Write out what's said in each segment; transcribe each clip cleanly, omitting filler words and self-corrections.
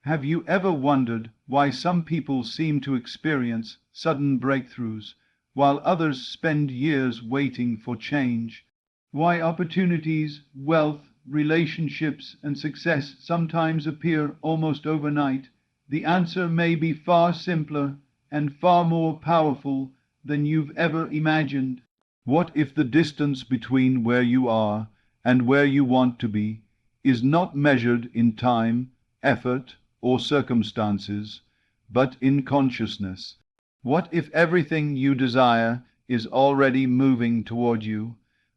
Have you ever wondered why some people seem to experience sudden breakthroughs, while others spend years waiting for change? Why opportunities, wealth, relationships, and success sometimes appear almost overnight? The answer may be far simpler and far more powerful than you've ever imagined. What if the distance between where you are and where you want to be is not measured in time, effort, or circumstances, but in consciousness? What if everything you desire is already moving toward you,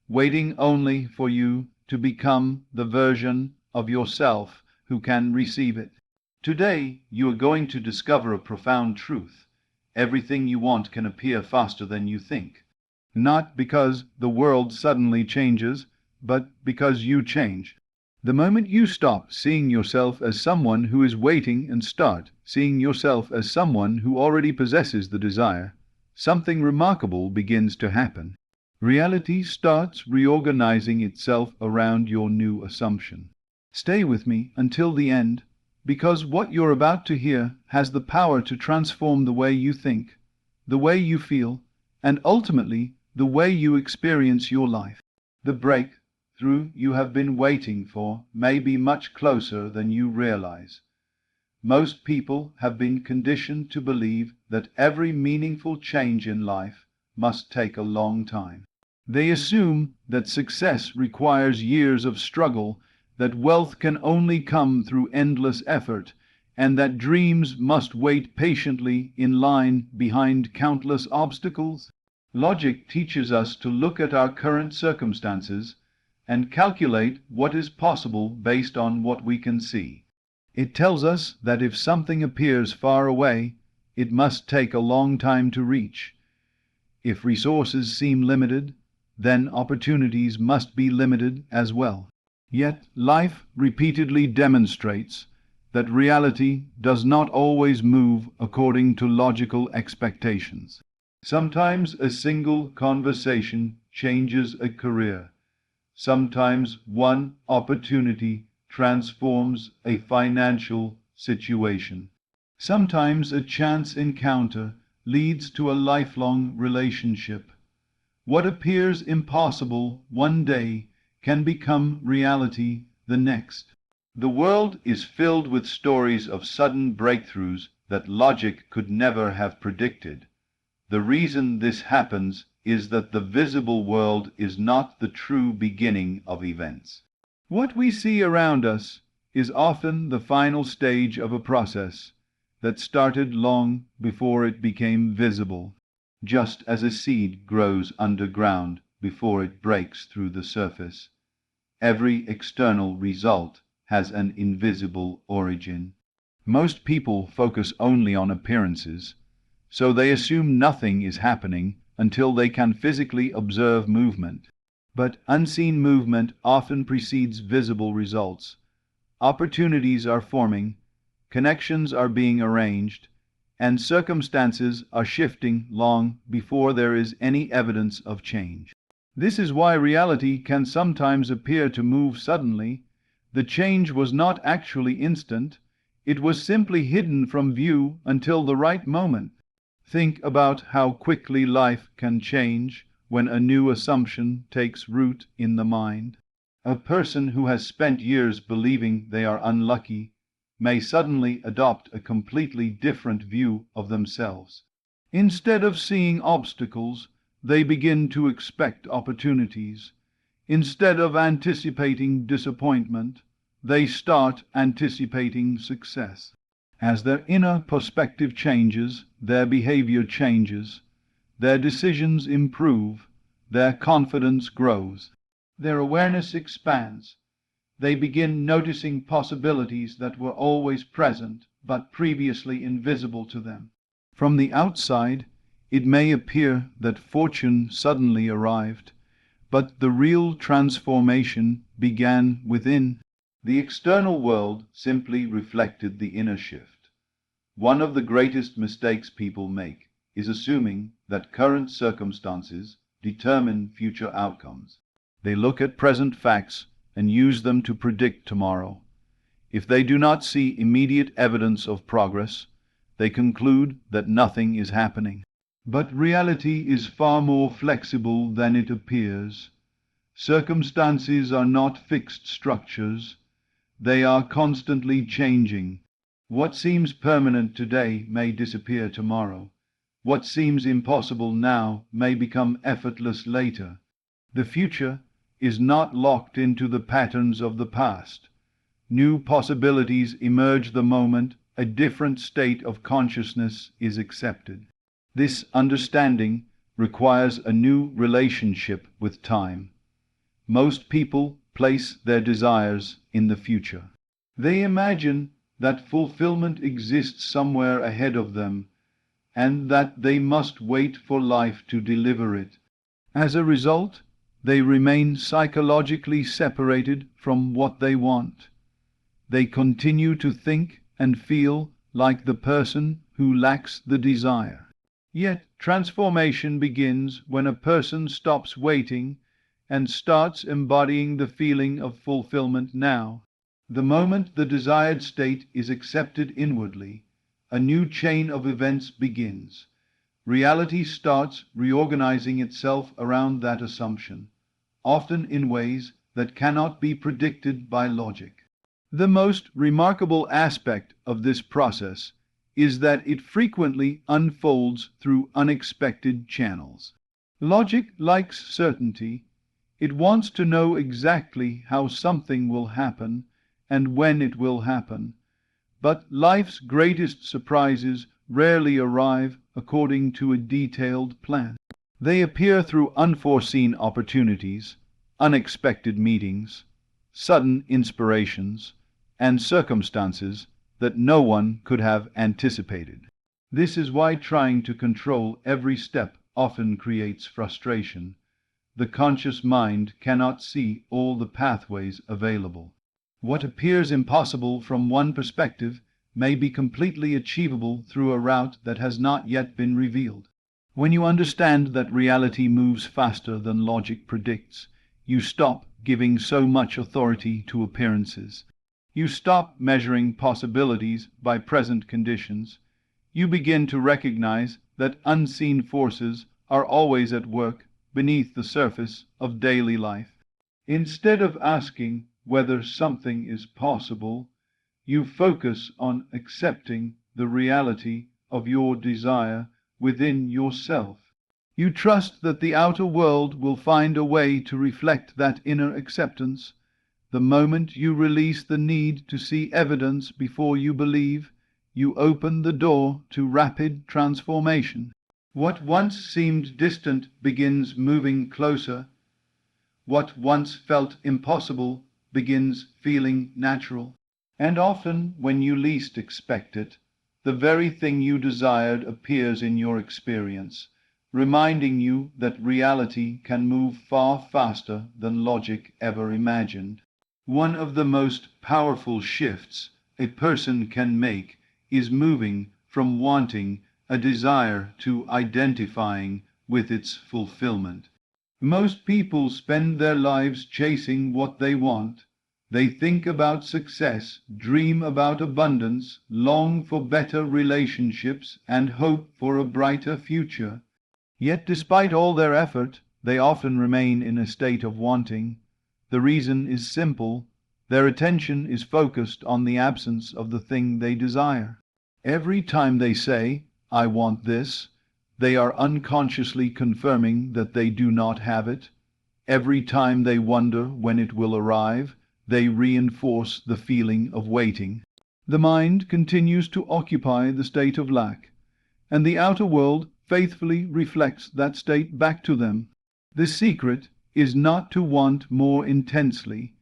waiting only for you to become the version of yourself who can receive it? Today, you are going to discover a profound truth. Everything you want can appear faster than you think. Not because the world suddenly changes, but because you change. The moment you stop seeing yourself as someone who is waiting and start seeing yourself as someone who already possesses the desire, something remarkable begins to happen. Reality starts reorganizing itself around your new assumption. Stay with me until the end, because what you're about to hear has the power to transform the way you think, the way you feel, and ultimately the way you experience your life. The breakthrough you have been waiting for may be much closer than you realize. Most people have been conditioned to believe that every meaningful change in life must take a long time. They assume that success requires years of struggle, that wealth can only come through endless effort, and that dreams must wait patiently in line behind countless obstacles. Logic teaches us to look at our current circumstances and calculate what is possible based on what we can see. It tells us that if something appears far away, it must take a long time to reach. If resources seem limited, then opportunities must be limited as well. Yet life repeatedly demonstrates that reality does not always move according to logical expectations. Sometimes a single conversation changes a career. Sometimes one opportunity transforms a financial situation. Sometimes a chance encounter leads to a lifelong relationship. What appears impossible one day can become reality the next. The world is filled with stories of sudden breakthroughs that logic could never have predicted. The reason this happens is that the visible world is not the true beginning of events. What we see around us is often the final stage of a process that started long before it became visible, just as a seed grows underground before it breaks through the surface. Every external result has an invisible origin. Most people focus only on appearances, so they assume nothing is happening until they can physically observe movement. But unseen movement often precedes visible results. Opportunities are forming, connections are being arranged, and circumstances are shifting long before there is any evidence of change. This is why reality can sometimes appear to move suddenly. The change was not actually instant, it was simply hidden from view until the right moment. Think about how quickly life can change when a new assumption takes root in the mind. A person who has spent years believing they are unlucky may suddenly adopt a completely different view of themselves. Instead of seeing obstacles, they begin to expect opportunities. Instead of anticipating disappointment, they start anticipating success. As their inner perspective changes, their behavior changes, their decisions improve, their confidence grows, their awareness expands. They begin noticing possibilities that were always present but previously invisible to them. From the outside, it may appear that fortune suddenly arrived, but the real transformation began within. The external world simply reflected the inner shift. One of the greatest mistakes people make is assuming that current circumstances determine future outcomes. They look at present facts and use them to predict tomorrow. If they do not see immediate evidence of progress, they conclude that nothing is happening. But reality is far more flexible than it appears. Circumstances are not fixed structures. They are constantly changing. What seems permanent today may disappear tomorrow. What seems impossible now may become effortless later. The future is not locked into the patterns of the past. New possibilities emerge the moment a different state of consciousness is accepted. This understanding requires a new relationship with time. Most people place their desires in the future. They imagine that fulfillment exists somewhere ahead of them, and that they must wait for life to deliver it. As a result, they remain psychologically separated from what they want. They continue to think and feel like the person who lacks the desire. Yet transformation begins when a person stops waiting and starts embodying the feeling of fulfillment now. The moment the desired state is accepted inwardly, a new chain of events begins. Reality starts reorganizing itself around that assumption, often in ways that cannot be predicted by logic. The most remarkable aspect of this process is that it frequently unfolds through unexpected channels. Logic likes certainty. It wants to know exactly how something will happen and when it will happen. But life's greatest surprises rarely arrive according to a detailed plan. They appear through unforeseen opportunities, unexpected meetings, sudden inspirations, and circumstances that no one could have anticipated. This is why trying to control every step often creates frustration. The conscious mind cannot see all the pathways available. What appears impossible from one perspective may be completely achievable through a route that has not yet been revealed. When you understand that reality moves faster than logic predicts, you stop giving so much authority to appearances. You stop measuring possibilities by present conditions. You begin to recognize that unseen forces are always at work beneath the surface of daily life. Instead of asking whether something is possible, you focus on accepting the reality of your desire within yourself. You trust that the outer world will find a way to reflect that inner acceptance. The moment you release the need to see evidence before you believe, you open the door to rapid transformation. What once seemed distant begins moving closer. What once felt impossible begins feeling natural. And often, when you least expect it, the very thing you desired appears in your experience, reminding you that reality can move far faster than logic ever imagined. One of the most powerful shifts a person can make is moving from wanting a desire to identifying with its fulfillment. Most people spend their lives chasing what they want. They think about success, dream about abundance, long for better relationships, and hope for a brighter future. Yet despite all their effort, they often remain in a state of wanting. The reason is simple. Their attention is focused on the absence of the thing they desire. Every time they say, "I want this," they are unconsciously confirming that they do not have it. Every time they wonder when it will arrive, they reinforce the feeling of waiting. The mind continues to occupy the state of lack, and the outer world faithfully reflects that state back to them. The secret is not to want more intensely.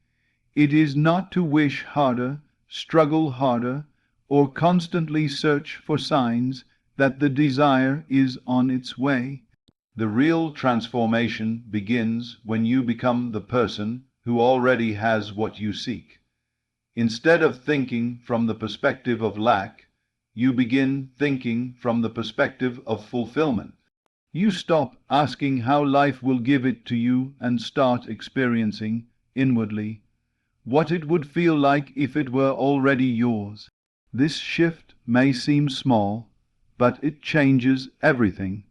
It is not to wish harder, struggle harder, or constantly search for signs that the desire is on its way. The real transformation begins when you become the person who already has what you seek. Instead of thinking from the perspective of lack, you begin thinking from the perspective of fulfillment. You stop asking how life will give it to you and start experiencing inwardly, what it would feel like if it were already yours. This shift may seem small, but it changes everything.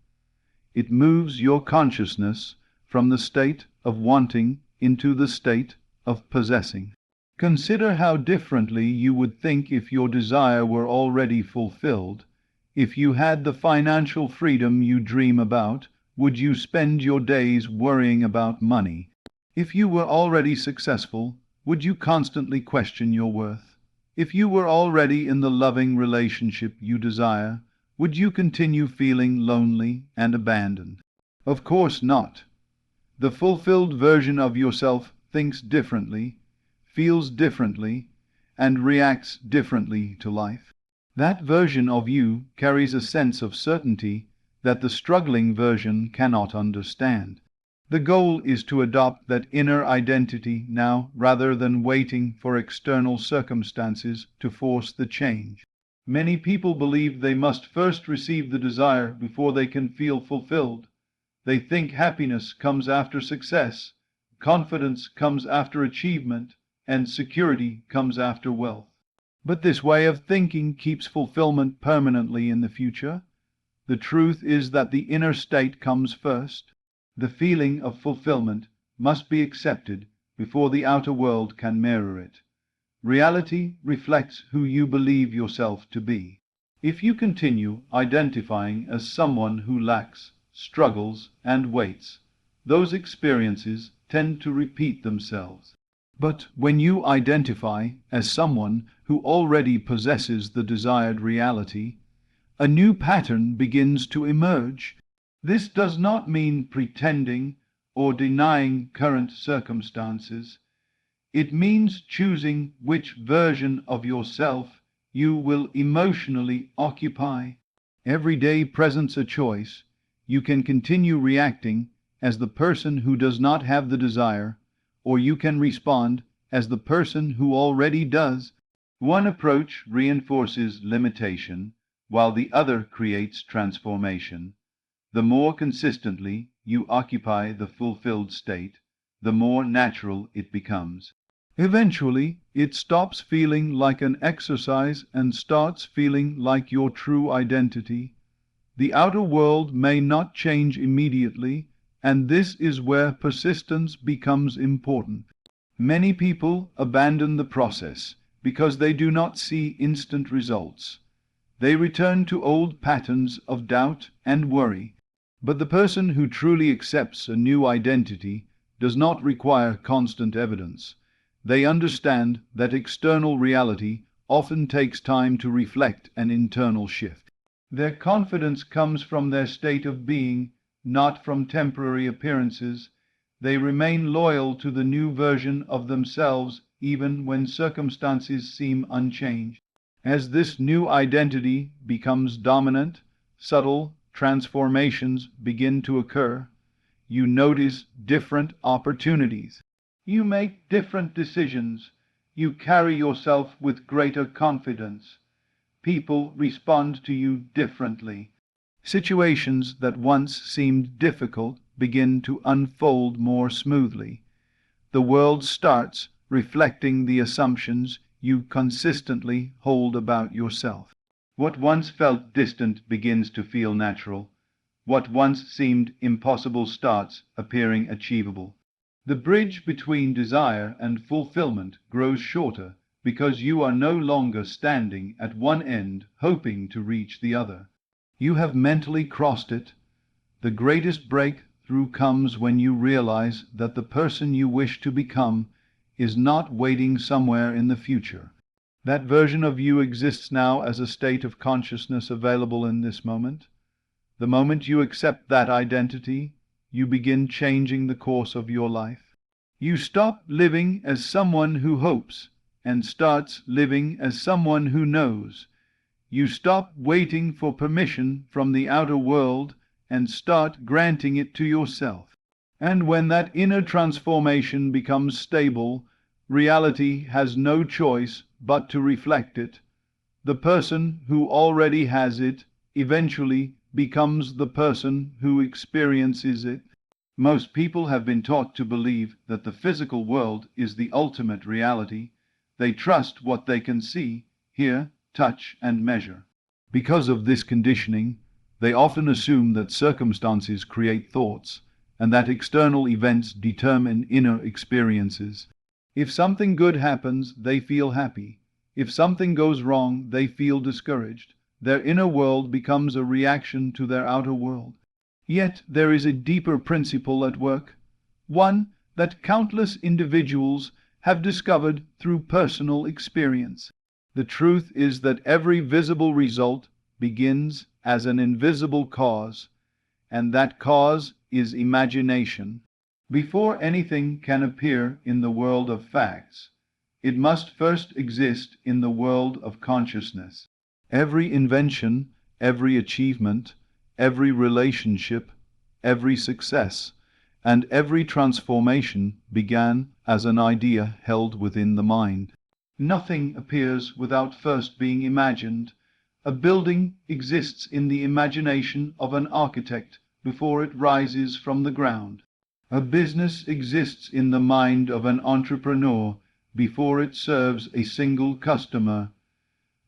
It moves your consciousness from the state of wanting into the state of possessing. Consider how differently you would think if your desire were already fulfilled. If you had the financial freedom you dream about, would you spend your days worrying about money? If you were already successful, would you constantly question your worth? If you were already in the loving relationship you desire, would you continue feeling lonely and abandoned? Of course not. The fulfilled version of yourself thinks differently, feels differently, and reacts differently to life. That version of you carries a sense of certainty that the struggling version cannot understand. The goal is to adopt that inner identity now rather than waiting for external circumstances to force the change. Many people believe they must first receive the desire before they can feel fulfilled. They think happiness comes after success, confidence comes after achievement, and security comes after wealth. But this way of thinking keeps fulfillment permanently in the future. The truth is that the inner state comes first. The feeling of fulfillment must be accepted before the outer world can mirror it. Reality reflects who you believe yourself to be. If you continue identifying as someone who lacks, struggles, and waits, those experiences tend to repeat themselves. But when you identify as someone who already possesses the desired reality, a new pattern begins to emerge. This does not mean pretending or denying current circumstances. It means choosing which version of yourself you will emotionally occupy. Every day presents a choice. You can continue reacting as the person who does not have the desire, or you can respond as the person who already does. One approach reinforces limitation, while the other creates transformation. The more consistently you occupy the fulfilled state, the more natural it becomes. Eventually, it stops feeling like an exercise and starts feeling like your true identity. The outer world may not change immediately, and this is where persistence becomes important. Many people abandon the process because they do not see instant results. They return to old patterns of doubt and worry. But the person who truly accepts a new identity does not require constant evidence. They understand that external reality often takes time to reflect an internal shift. Their confidence comes from their state of being, not from temporary appearances. They remain loyal to the new version of themselves even when circumstances seem unchanged. As this new identity becomes dominant, subtle transformations begin to occur. You notice different opportunities. You make different decisions. You carry yourself with greater confidence. People respond to you differently. Situations that once seemed difficult begin to unfold more smoothly. The world starts reflecting the assumptions you consistently hold about yourself. What once felt distant begins to feel natural. What once seemed impossible starts appearing achievable. The bridge between desire and fulfillment grows shorter because you are no longer standing at one end hoping to reach the other. You have mentally crossed it. The greatest breakthrough comes when you realize that the person you wish to become is not waiting somewhere in the future. That version of you exists now as a state of consciousness available in this moment. The moment you accept that identity, you begin changing the course of your life. You stop living as someone who hopes and starts living as someone who knows. You stop waiting for permission from the outer world and start granting it to yourself. And when that inner transformation becomes stable, reality has no choice but to reflect it. The person who already has it eventually becomes the person who experiences it. Most people have been taught to believe that the physical world is the ultimate reality. They trust what they can see, hear, touch, and measure. Because of this conditioning, they often assume that circumstances create thoughts, and that external events determine inner experiences. If something good happens, they feel happy. If something goes wrong, they feel discouraged. Their inner world becomes a reaction to their outer world. Yet there is a deeper principle at work, one that countless individuals have discovered through personal experience. The truth is that every visible result begins as an invisible cause, and that cause is imagination. Before anything can appear in the world of facts, it must first exist in the world of consciousness. Every invention, every achievement, every relationship, every success, and every transformation began as an idea held within the mind. Nothing appears without first being imagined. A building exists in the imagination of an architect before it rises from the ground. A business exists in the mind of an entrepreneur before it serves a single customer.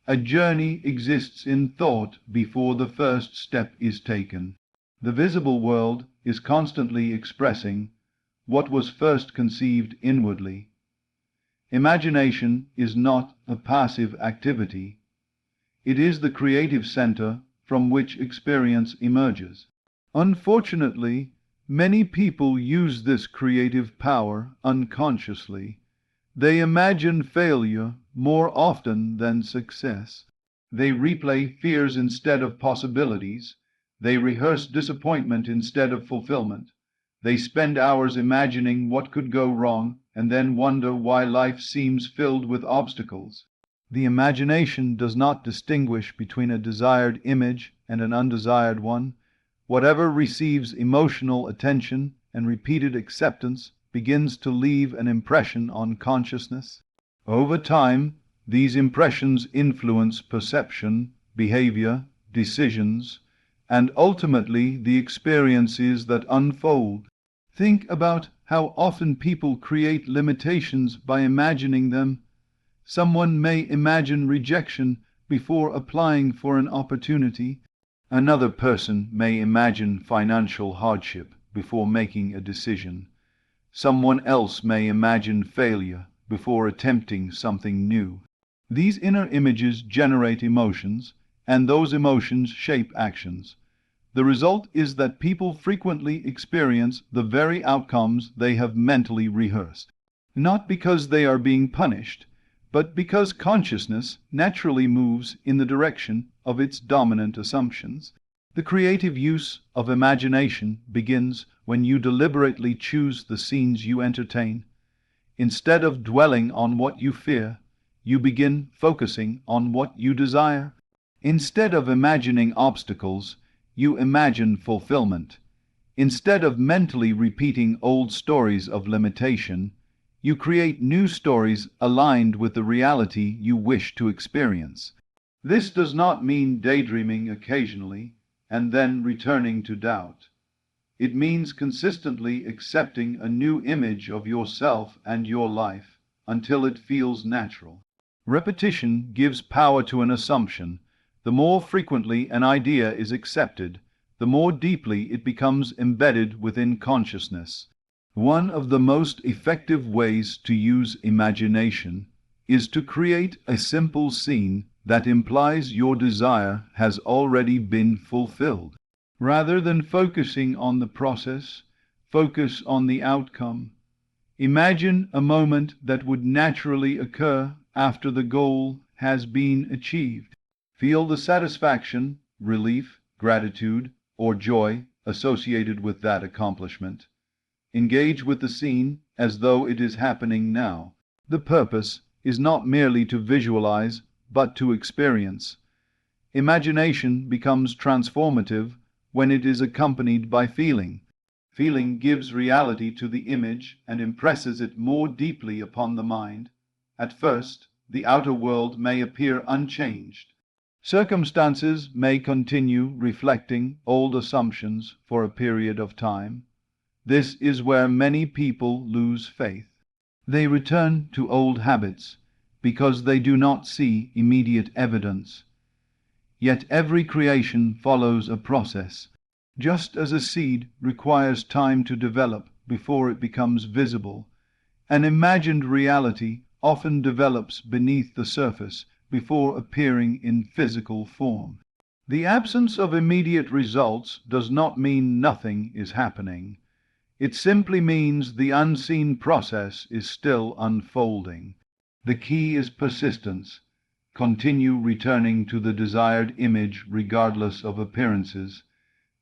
A journey exists in thought before the first step is taken. The visible world is constantly expressing what was first conceived inwardly. Imagination is not a passive activity. It is the creative center from which experience emerges. Unfortunately, many people use this creative power unconsciously. They imagine failure more often than success. They replay fears instead of possibilities. They rehearse disappointment instead of fulfillment. They spend hours imagining what could go wrong and then wonder why life seems filled with obstacles. The imagination does not distinguish between a desired image and an undesired one. Whatever receives emotional attention and repeated acceptance begins to leave an impression on consciousness. Over time, these impressions influence perception, behavior, decisions, and ultimately the experiences that unfold. Think about how often people create limitations by imagining them. Someone may imagine rejection before applying for an opportunity. Another person may imagine financial hardship before making a decision. Someone else may imagine failure before attempting something new. These inner images generate emotions, and those emotions shape actions. The result is that people frequently experience the very outcomes they have mentally rehearsed, not because they are being punished, but because consciousness naturally moves in the direction of its dominant assumptions. The creative use of imagination begins when you deliberately choose the scenes you entertain. Instead of dwelling on what you fear, you begin focusing on what you desire. Instead of imagining obstacles, you imagine fulfillment. Instead of mentally repeating old stories of limitation, you create new stories aligned with the reality you wish to experience. This does not mean daydreaming occasionally and then returning to doubt. It means consistently accepting a new image of yourself and your life until it feels natural. Repetition gives power to an assumption. The more frequently an idea is accepted, the more deeply it becomes embedded within consciousness. One of the most effective ways to use imagination is to create a simple scene that implies your desire has already been fulfilled. Rather than focusing on the process, focus on the outcome. Imagine a moment that would naturally occur after the goal has been achieved. Feel the satisfaction, relief, gratitude, or joy associated with that accomplishment. Engage with the scene as though it is happening now. The purpose is not merely to visualize, but to experience. Imagination becomes transformative when it is accompanied by feeling. Feeling gives reality to the image and impresses it more deeply upon the mind. At first, the outer world may appear unchanged. Circumstances may continue reflecting old assumptions for a period of time. This is where many people lose faith. They return to old habits because they do not see immediate evidence. Yet every creation follows a process. Just as a seed requires time to develop before it becomes visible, an imagined reality often develops beneath the surface before appearing in physical form. The absence of immediate results does not mean nothing is happening. It simply means the unseen process is still unfolding. The key is persistence. Continue returning to the desired image regardless of appearances.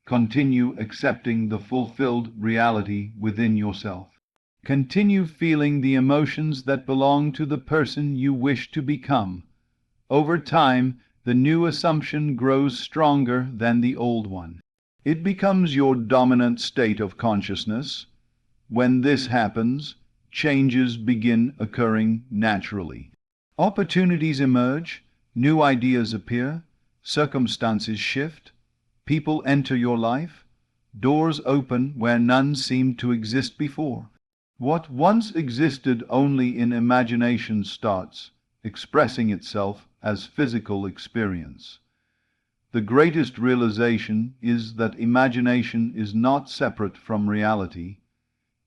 Continue accepting the fulfilled reality within yourself. Continue feeling the emotions that belong to the person you wish to become. Over time, the new assumption grows stronger than the old one. It becomes your dominant state of consciousness. When this happens, changes begin occurring naturally. Opportunities emerge, new ideas appear, circumstances shift, people enter your life, doors open where none seemed to exist before. What once existed only in imagination starts expressing itself as physical experience. The greatest realization is that imagination is not separate from reality.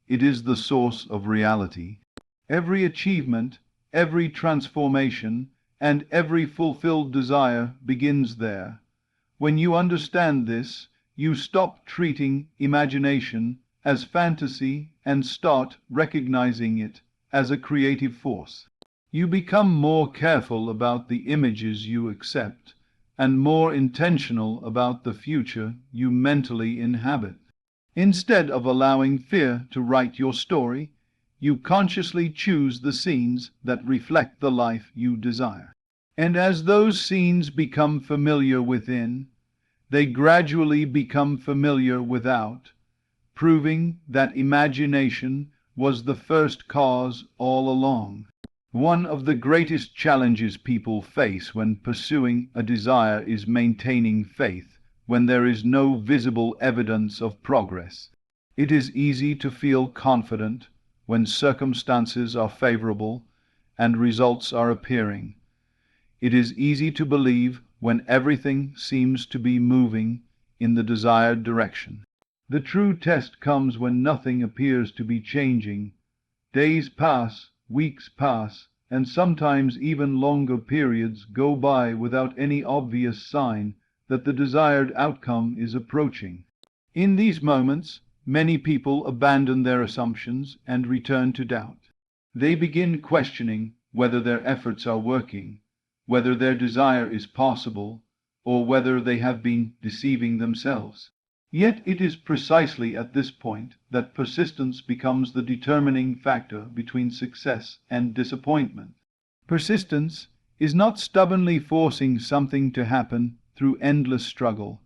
It is the source of reality. Every achievement, every transformation, and every fulfilled desire begins there. When you understand this, you stop treating imagination as fantasy and start recognizing it as a creative force. You become more careful about the images you accept and more intentional about the future you mentally inhabit. Instead of allowing fear to write your story, you consciously choose the scenes that reflect the life you desire. And as those scenes become familiar within, they gradually become familiar without, proving that imagination was the first cause all along. One of the greatest challenges people face when pursuing a desire is maintaining faith when there is no visible evidence of progress. It is easy to feel confident when circumstances are favorable and results are appearing. It is easy to believe when everything seems to be moving in the desired direction. The true test comes when nothing appears to be changing. Days pass, weeks pass, and sometimes even longer periods go by without any obvious sign that the desired outcome is approaching. In these moments, many people abandon their assumptions and return to doubt. They begin questioning whether their efforts are working, whether their desire is possible, or whether they have been deceiving themselves. Yet it is precisely at this point that persistence becomes the determining factor between success and disappointment. Persistence is not stubbornly forcing something to happen through endless struggle.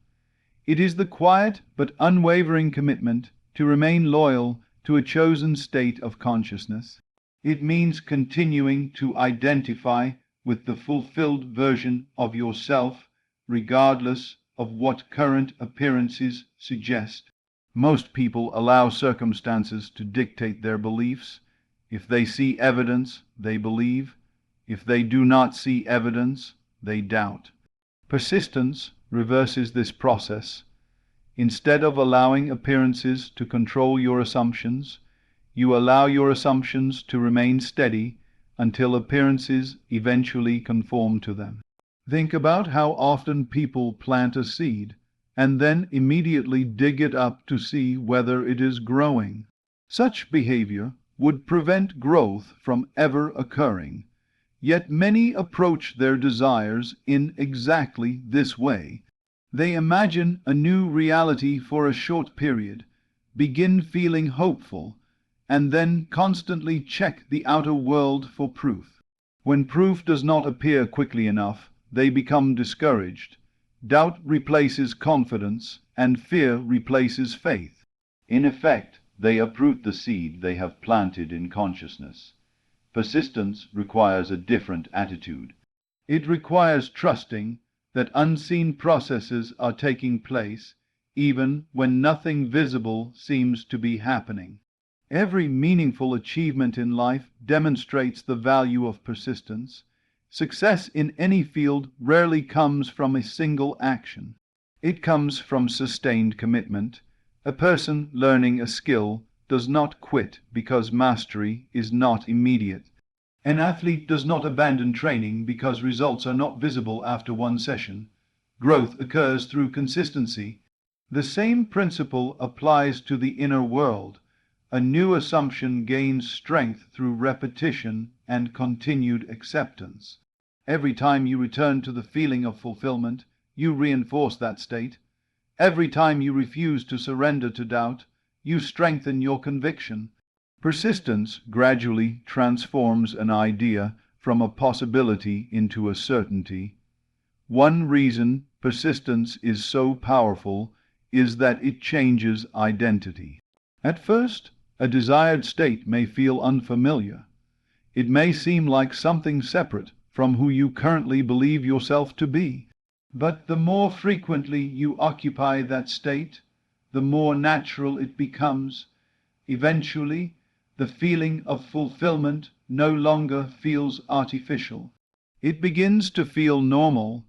It is the quiet but unwavering commitment to remain loyal to a chosen state of consciousness. It means continuing to identify with the fulfilled version of yourself, regardless of what current appearances suggest. Most people allow circumstances to dictate their beliefs. If they see evidence, they believe. If they do not see evidence, they doubt. Persistence reverses this process. Instead of allowing appearances to control your assumptions, you allow your assumptions to remain steady until appearances eventually conform to them. Think about how often people plant a seed and then immediately dig it up to see whether it is growing. Such behavior would prevent growth from ever occurring. Yet many approach their desires in exactly this way. They imagine a new reality for a short period, begin feeling hopeful, and then constantly check the outer world for proof. When proof does not appear quickly enough, they become discouraged. Doubt replaces confidence, and fear replaces faith. In effect, they uproot the seed they have planted in consciousness. Persistence requires a different attitude. It requires trusting that unseen processes are taking place, even when nothing visible seems to be happening. Every meaningful achievement in life demonstrates the value of persistence. Success in any field rarely comes from a single action. It comes from sustained commitment. A person learning a skill does not quit because mastery is not immediate. An athlete does not abandon training because results are not visible after one session. Growth occurs through consistency. The same principle applies to the inner world. A new assumption gains strength through repetition and continued acceptance. Every time you return to the feeling of fulfillment, you reinforce that state. Every time you refuse to surrender to doubt, you strengthen your conviction. Persistence gradually transforms an idea from a possibility into a certainty. One reason persistence is so powerful is that it changes identity. At first, a desired state may feel unfamiliar. It may seem like something separate from who you currently believe yourself to be. But the more frequently you occupy that state, the more natural it becomes. Eventually, the feeling of fulfillment no longer feels artificial. It begins to feel normal.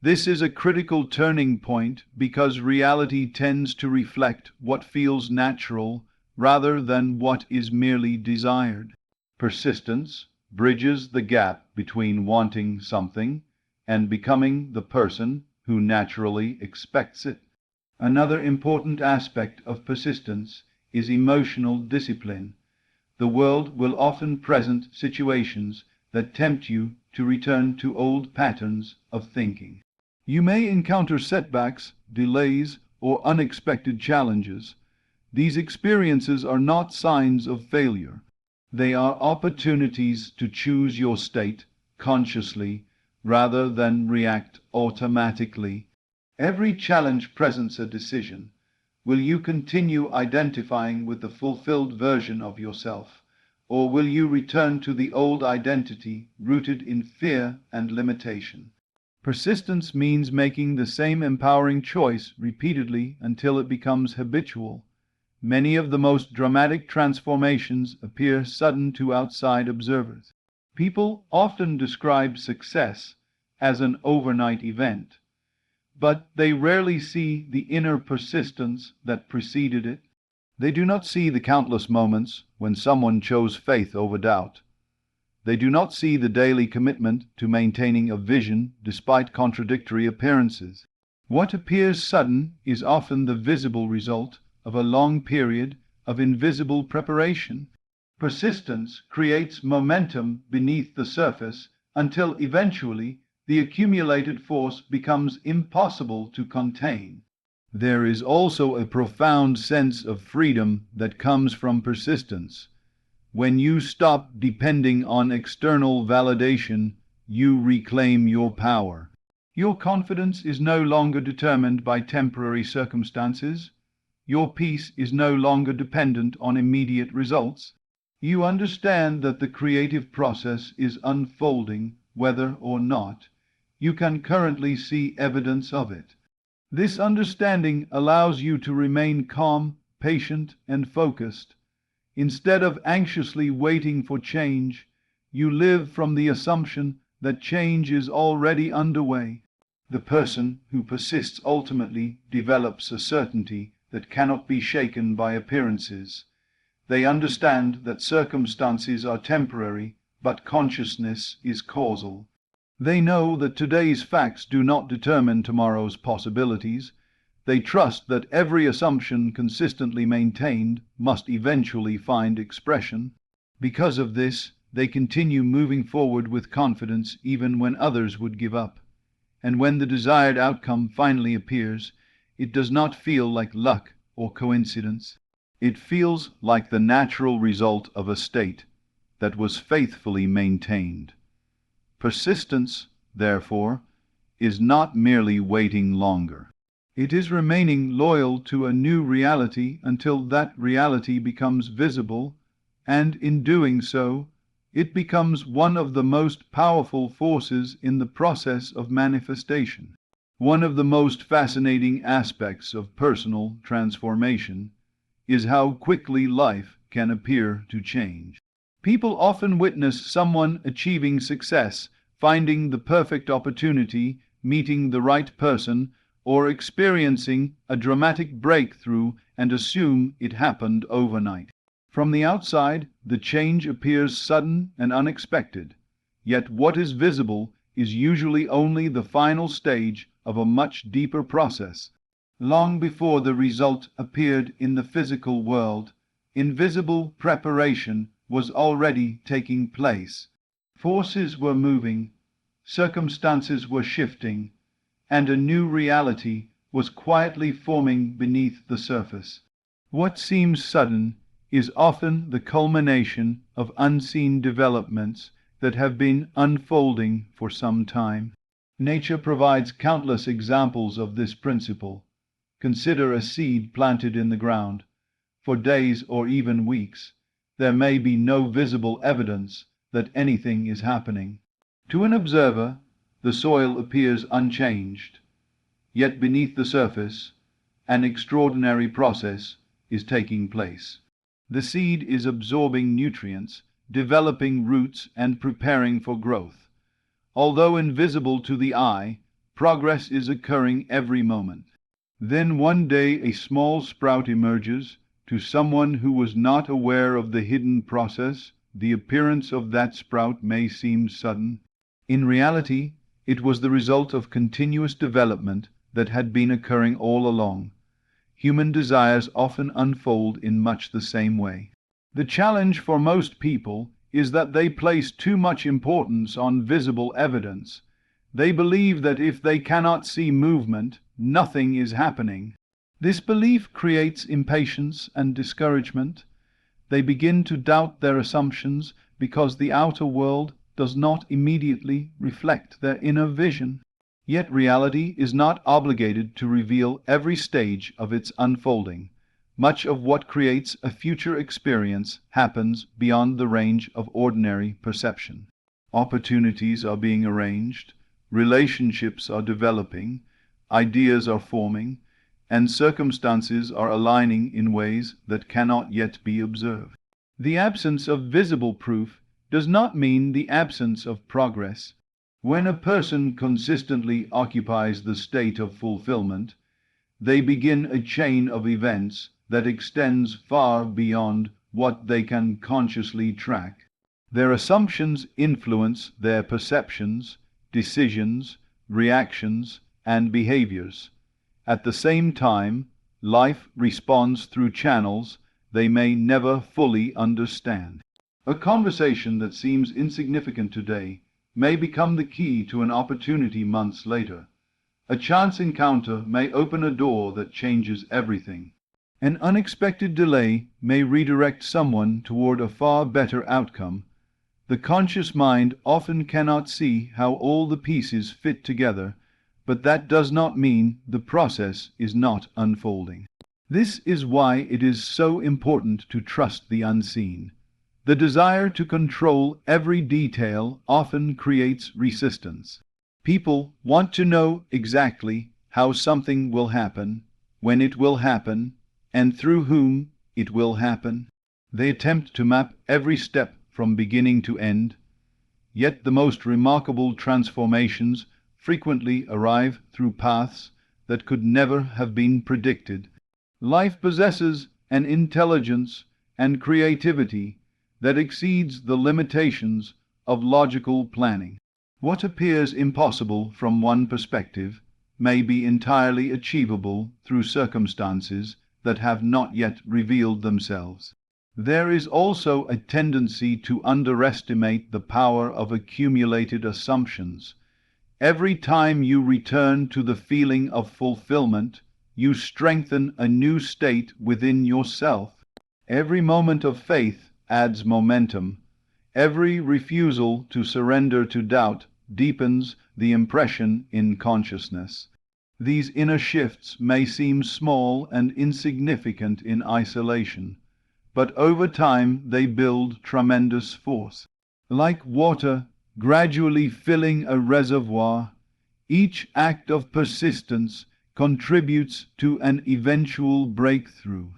This is a critical turning point because reality tends to reflect what feels natural rather than what is merely desired. Persistence bridges the gap between wanting something and becoming the person who naturally expects it. Another important aspect of persistence is emotional discipline. The world will often present situations that tempt you to return to old patterns of thinking. You may encounter setbacks, delays, or unexpected challenges. These experiences are not signs of failure. They are opportunities to choose your state consciously rather than react automatically. Every challenge presents a decision. Will you continue identifying with the fulfilled version of yourself, or will you return to the old identity rooted in fear and limitation? Persistence means making the same empowering choice repeatedly until it becomes habitual. Many of the most dramatic transformations appear sudden to outside observers. People often describe success as an overnight event, but they rarely see the inner persistence that preceded it. They do not see the countless moments when someone chose faith over doubt. They do not see the daily commitment to maintaining a vision despite contradictory appearances. What appears sudden is often the visible result of a long period of invisible preparation. Persistence creates momentum beneath the surface until eventually the accumulated force becomes impossible to contain. There is also a profound sense of freedom that comes from persistence. When you stop depending on external validation, you reclaim your power. Your confidence is no longer determined by temporary circumstances. Your peace is no longer dependent on immediate results. You understand that the creative process is unfolding whether or not you can currently see evidence of it. This understanding allows you to remain calm, patient, and focused. Instead of anxiously waiting for change, you live from the assumption that change is already underway. The person who persists ultimately develops a certainty that cannot be shaken by appearances. They understand that circumstances are temporary, but consciousness is causal. They know that today's facts do not determine tomorrow's possibilities. They trust that every assumption consistently maintained must eventually find expression. Because of this, they continue moving forward with confidence even when others would give up. And when the desired outcome finally appears, it does not feel like luck or coincidence. It feels like the natural result of a state that was faithfully maintained. Persistence, therefore, is not merely waiting longer. It is remaining loyal to a new reality until that reality becomes visible, and in doing so, it becomes one of the most powerful forces in the process of manifestation. One of the most fascinating aspects of personal transformation is how quickly life can appear to change. People often witness someone achieving success, finding the perfect opportunity, meeting the right person, or experiencing a dramatic breakthrough and assume it happened overnight. From the outside, the change appears sudden and unexpected, yet what is visible is usually only the final stage of a much deeper process. Long before the result appeared in the physical world, invisible preparation was already taking place. Forces were moving, circumstances were shifting, and a new reality was quietly forming beneath the surface. What seems sudden is often the culmination of unseen developments that have been unfolding for some time. Nature provides countless examples of this principle. Consider a seed planted in the ground. For days or even weeks, there may be no visible evidence that anything is happening. To an observer, the soil appears unchanged, yet beneath the surface, an extraordinary process is taking place. The seed is absorbing nutrients, developing roots, and preparing for growth. Although invisible to the eye, progress is occurring every moment. Then one day a small sprout emerges. To someone who was not aware of the hidden process, the appearance of that sprout may seem sudden. In reality, it was the result of continuous development that had been occurring all along. Human desires often unfold in much the same way. The challenge for most people is that they place too much importance on visible evidence. They believe that if they cannot see movement, nothing is happening. This belief creates impatience and discouragement. They begin to doubt their assumptions because the outer world does not immediately reflect their inner vision. Yet reality is not obligated to reveal every stage of its unfolding. Much of what creates a future experience happens beyond the range of ordinary perception. Opportunities are being arranged, relationships are developing, ideas are forming, and circumstances are aligning in ways that cannot yet be observed. The absence of visible proof does not mean the absence of progress. When a person consistently occupies the state of fulfillment, they begin a chain of events that extends far beyond what they can consciously track. Their assumptions influence their perceptions, decisions, reactions, and behaviors. At the same time, life responds through channels they may never fully understand. A conversation that seems insignificant today may become the key to an opportunity months later. A chance encounter may open a door that changes everything. An unexpected delay may redirect someone toward a far better outcome. The conscious mind often cannot see how all the pieces fit together, but that does not mean the process is not unfolding. This is why it is so important to trust the unseen. The desire to control every detail often creates resistance. People want to know exactly how something will happen, when it will happen, and through whom it will happen. They attempt to map every step from beginning to end. Yet the most remarkable transformations frequently arrive through paths that could never have been predicted. Life possesses an intelligence and creativity that exceeds the limitations of logical planning. What appears impossible from one perspective may be entirely achievable through circumstances that have not yet revealed themselves. There is also a tendency to underestimate the power of accumulated assumptions. Every time you return to the feeling of fulfillment, you strengthen a new state within yourself. Every moment of faith adds momentum. Every refusal to surrender to doubt deepens the impression in consciousness. These inner shifts may seem small and insignificant in isolation, but over time they build tremendous force. Like water gradually filling a reservoir, Each act of persistence contributes to an eventual breakthrough.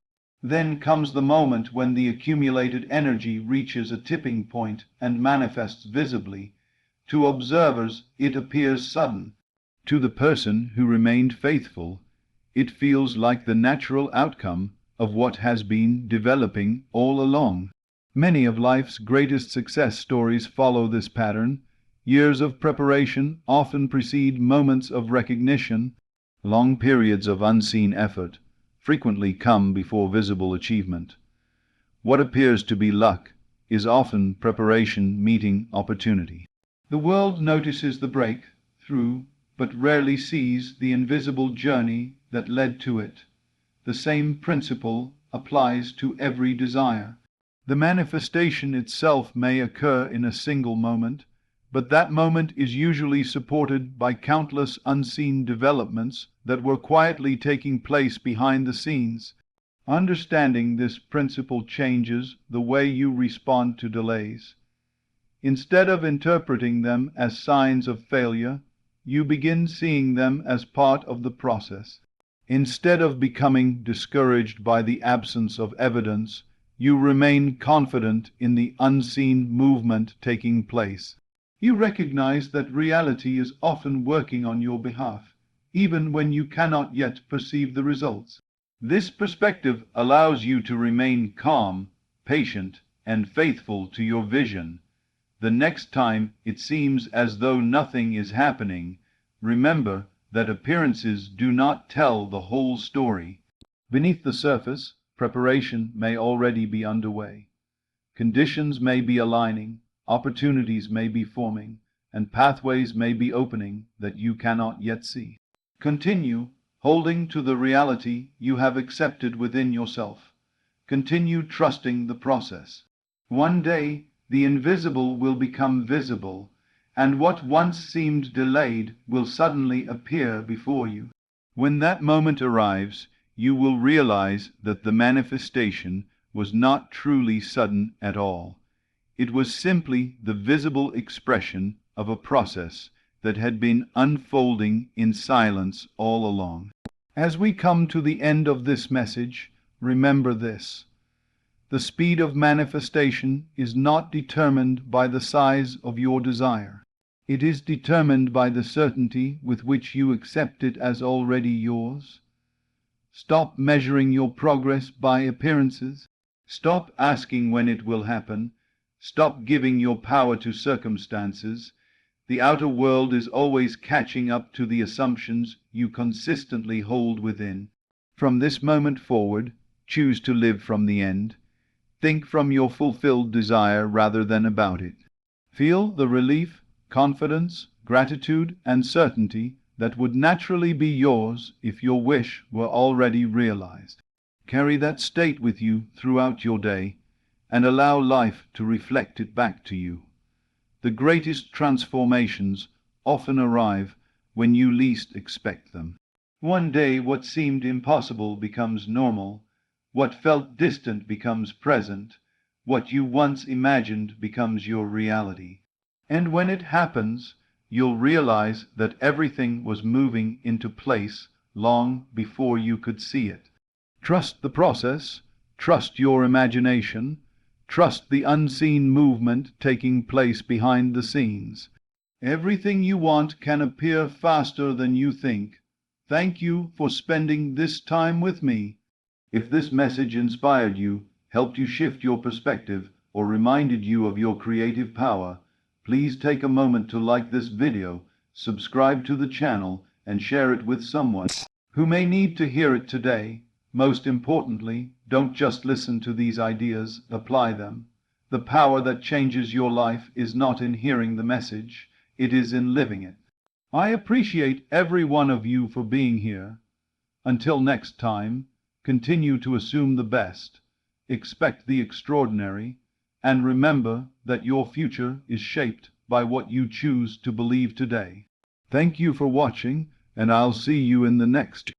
Then comes the moment when the accumulated energy reaches a tipping point and manifests visibly. To observers, it appears sudden. To the person who remained faithful, it feels like the natural outcome of what has been developing all along. Many of life's greatest success stories follow this pattern. Years of preparation often precede moments of recognition. Long periods of unseen effort frequently come before visible achievement. What appears to be luck is often preparation meeting opportunity. The world notices the breakthrough, but rarely sees the invisible journey that led to it. The same principle applies to every desire. The manifestation itself may occur in a single moment, but that moment is usually supported by countless unseen developments that were quietly taking place behind the scenes. Understanding this principle changes the way you respond to delays. Instead of interpreting them as signs of failure, you begin seeing them as part of the process. Instead of becoming discouraged by the absence of evidence, you remain confident in the unseen movement taking place. You recognize that reality is often working on your behalf, even when you cannot yet perceive the results. This perspective allows you to remain calm, patient, and faithful to your vision. The next time it seems as though nothing is happening, remember that appearances do not tell the whole story. Beneath the surface, preparation may already be underway. Conditions may be aligning, opportunities may be forming, and pathways may be opening that you cannot yet see. Continue holding to the reality you have accepted within yourself. Continue trusting the process. One day, the invisible will become visible, and what once seemed delayed will suddenly appear before you. When that moment arrives, you will realize that the manifestation was not truly sudden at all. It was simply the visible expression of a process that had been unfolding in silence all along. As we come to the end of this message, remember this. The speed of manifestation is not determined by the size of your desire. It is determined by the certainty with which you accept it as already yours. Stop measuring your progress by appearances. Stop asking when it will happen. Stop giving your power to circumstances. The outer world is always catching up to the assumptions you consistently hold within. From this moment forward, choose to live from the end. Think from your fulfilled desire rather than about it. Feel the relief, confidence, gratitude, and certainty that would naturally be yours if your wish were already realized. Carry that state with you throughout your day, and allow life to reflect it back to you. The greatest transformations often arrive when you least expect them. One day what seemed impossible becomes normal, what felt distant becomes present, what you once imagined becomes your reality. And when it happens, you'll realize that everything was moving into place long before you could see it. Trust the process, trust your imagination, trust the unseen movement taking place behind the scenes. Everything you want can appear faster than you think. Thank you for spending this time with me. If this message inspired you, helped you shift your perspective, or reminded you of your creative power, please take a moment to like this video, subscribe to the channel, and share it with someone who may need to hear it today. Most importantly, don't just listen to these ideas, apply them. The power that changes your life is not in hearing the message, it is in living it. I appreciate every one of you for being here. Until next time, continue to assume the best, expect the extraordinary, and remember that your future is shaped by what you choose to believe today. Thank you for watching, and I'll see you in the next